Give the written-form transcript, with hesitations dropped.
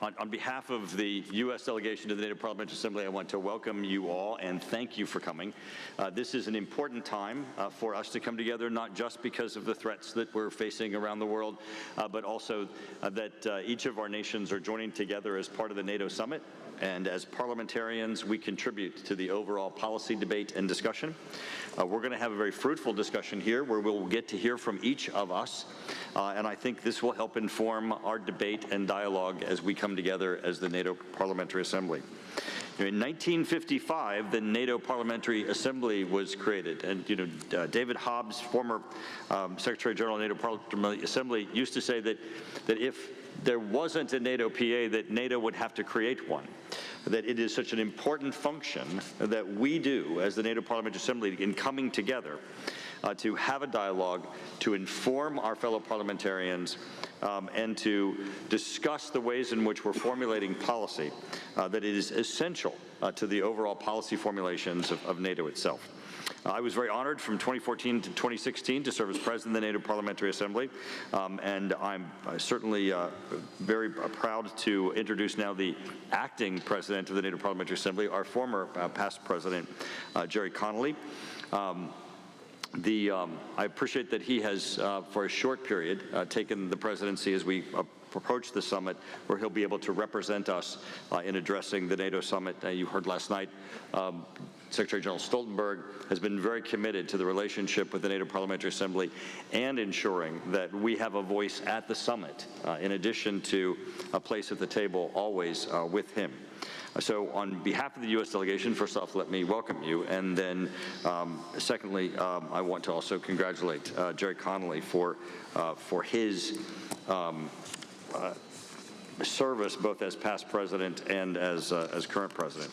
On behalf of the U.S. delegation to the NATO Parliamentary Assembly, I want to welcome you all and thank you for coming. This is an important time for us to come together, not just because of the threats that we're facing around the world, but also that each of our nations are joining together as part of the NATO Summit. And as parliamentarians, we contribute to the overall policy debate and discussion. We're going to have a very fruitful discussion here where we'll get to hear from each of us. And I think this will help inform our debate and dialogue as we come together as the NATO Parliamentary Assembly. In 1955, the NATO Parliamentary Assembly was created, and David Hobbs, former Secretary General of the NATO Parliamentary Assembly, used to say that if there wasn't a NATO PA, that NATO would have to create one. That it is such an important function that we do as the NATO Parliamentary Assembly in coming together to have a dialogue, to inform our fellow parliamentarians, and to discuss the ways in which we're formulating policy, that it is essential to the overall policy formulations of NATO itself. I was very honored from 2014 to 2016 to serve as President of the NATO Parliamentary Assembly, and I'm certainly very proud to introduce now the acting President of the NATO Parliamentary Assembly, our former past President, Gerry Connolly. I appreciate that he has, for a short period, taken the presidency as we approach the summit, where he'll be able to represent us in addressing the NATO summit. You heard last night, Secretary General Stoltenberg has been very committed to the relationship with the NATO Parliamentary Assembly and ensuring that we have a voice at the summit, in addition to a place at the table always with him. So on behalf of the U.S. delegation, first off, let me welcome you. And then secondly, I want to also congratulate Gerry Connolly for his service both as past president and as current president.